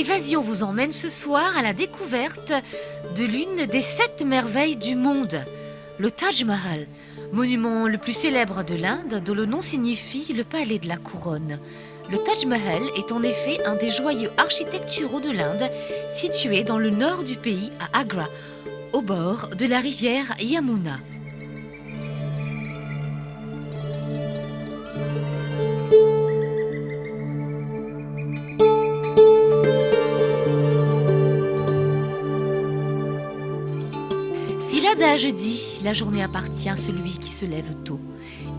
Évasion vous emmène ce soir à la découverte de l'une des 7 merveilles du monde, le Taj Mahal, monument le plus célèbre de l'Inde dont le nom signifie le palais de la couronne. Le Taj Mahal est en effet un des joyaux architecturaux de l'Inde, situé dans le nord du pays à Agra, au bord de la rivière Yamuna. Si l'adage dit « la journée appartient à celui qui se lève tôt »,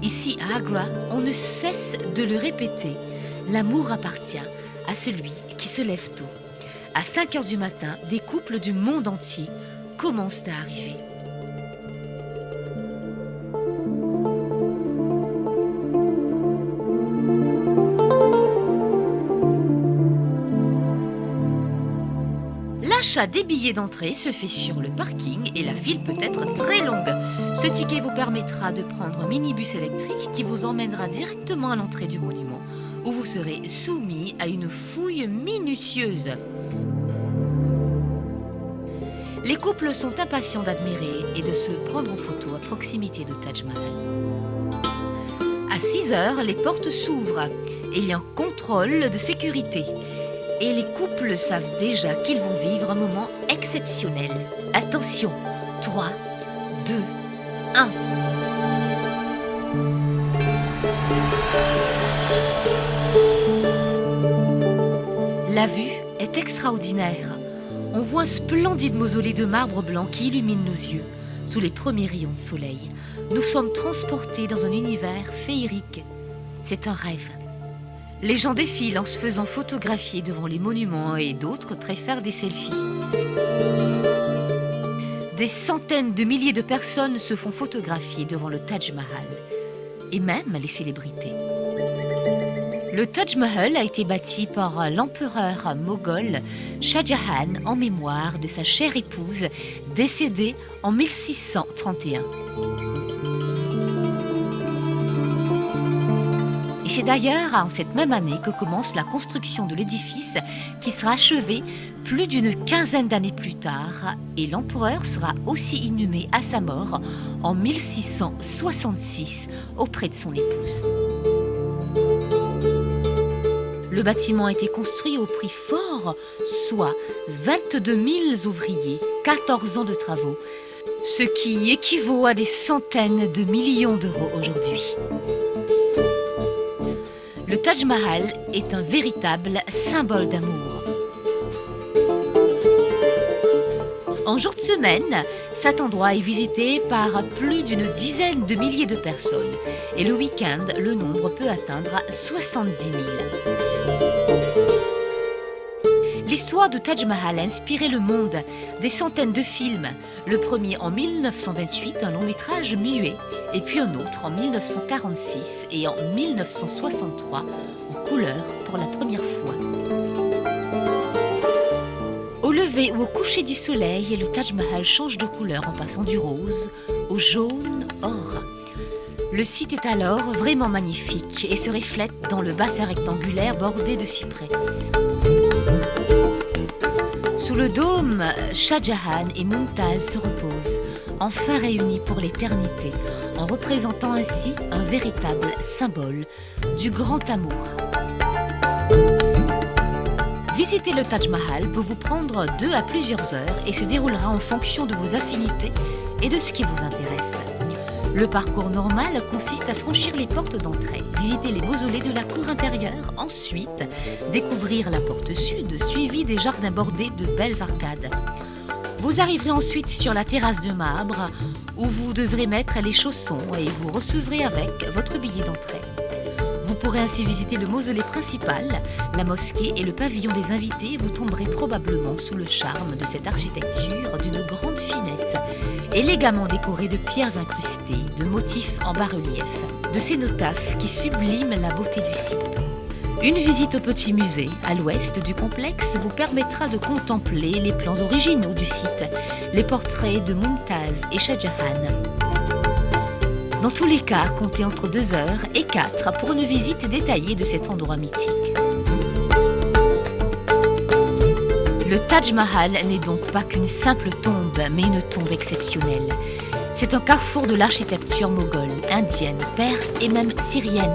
ici à Agra, on ne cesse de le répéter. L'amour appartient à celui qui se lève tôt. À 5 heures du matin, des couples du monde entier commencent à arriver. L'achat des billets d'entrée se fait sur le parking et la file peut être très longue. Ce ticket vous permettra de prendre un minibus électrique qui vous emmènera directement à l'entrée du monument, où vous serez soumis à une fouille minutieuse. Les couples sont impatients d'admirer et de se prendre en photo à proximité de Taj Mahal. À 6 heures, les portes s'ouvrent et il y a un contrôle de sécurité. Et les couples savent déjà qu'ils vont vivre un moment exceptionnel. Attention, 3, 2, 1. La vue est extraordinaire. On voit un splendide mausolée de marbre blanc qui illumine nos yeux sous les premiers rayons de soleil. Nous sommes transportés dans un univers féerique. C'est un rêve. Les gens défilent en se faisant photographier devant les monuments et d'autres préfèrent des selfies. Des centaines de milliers de personnes se font photographier devant le Taj Mahal, et même les célébrités. Le Taj Mahal a été bâti par l'empereur moghol Shah Jahan en mémoire de sa chère épouse décédée en 1631. C'est d'ailleurs en cette même année que commence la construction de l'édifice qui sera achevé plus d'une quinzaine d'années plus tard et l'empereur sera aussi inhumé à sa mort en 1666 auprès de son épouse. Le bâtiment a été construit au prix fort, soit 22 000 ouvriers, 14 ans de travaux, ce qui équivaut à des centaines de millions d'euros aujourd'hui. Le Taj Mahal est un véritable symbole d'amour. En jour de semaine, cet endroit est visité par plus d'une dizaine de milliers de personnes et le week-end, le nombre peut atteindre 70 000. L'histoire de Taj Mahal a inspiré le monde, des centaines de films. Le premier en 1928, un long métrage muet, et puis un autre en 1946 et en 1963 en couleur pour la première fois. Au lever ou au coucher du soleil, le Taj Mahal change de couleur en passant du rose au jaune or. Le site est alors vraiment magnifique et se reflète dans le bassin rectangulaire bordé de cyprès. Sous le dôme, Shah Jahan et Mumtaz se reposent, enfin réunis pour l'éternité, en représentant ainsi un véritable symbole du grand amour. Visiter le Taj Mahal peut vous prendre 2 à plusieurs heures et se déroulera en fonction de vos affinités et de ce qui vous intéresse. Le parcours normal consiste à franchir les portes d'entrée, visiter les mausolées de la cour intérieure, ensuite découvrir la porte sud, suivie des jardins bordés de belles arcades. Vous arriverez ensuite sur la terrasse de marbre où vous devrez mettre les chaussons et vous recevrez avec votre billet d'entrée. Vous pourrez ainsi visiter le mausolée principal, la mosquée et le pavillon des invités. Vous tomberez probablement sous le charme de cette architecture d'une grande finesse, élégamment décorée de pierres incrustées, de motifs en bas-relief, de cénotaphes qui subliment la beauté du site. Une visite au petit musée, à l'ouest du complexe, vous permettra de contempler les plans originaux du site, les portraits de Mumtaz et Shah Jahan. Dans tous les cas, comptez entre 2 heures et 4 pour une visite détaillée de cet endroit mythique. Le Taj Mahal n'est donc pas qu'une simple tombe, mais une tombe exceptionnelle. C'est un carrefour de l'architecture moghole, indienne, perse et même syrienne.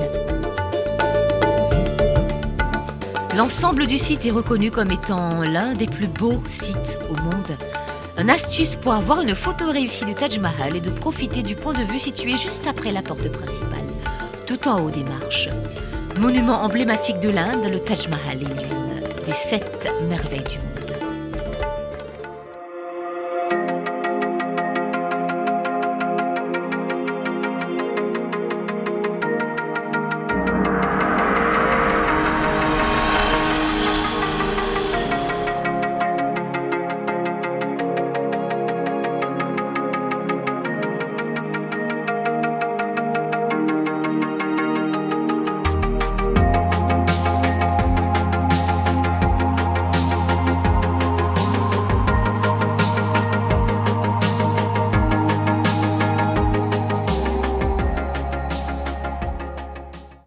L'ensemble du site est reconnu comme étant l'un des plus beaux sites au monde. Une astuce pour avoir une photo réussie du Taj Mahal est de profiter du point de vue situé juste après la porte principale, tout en haut des marches. Monument emblématique de l'Inde, le Taj Mahal est l'une des 7 merveilles du monde.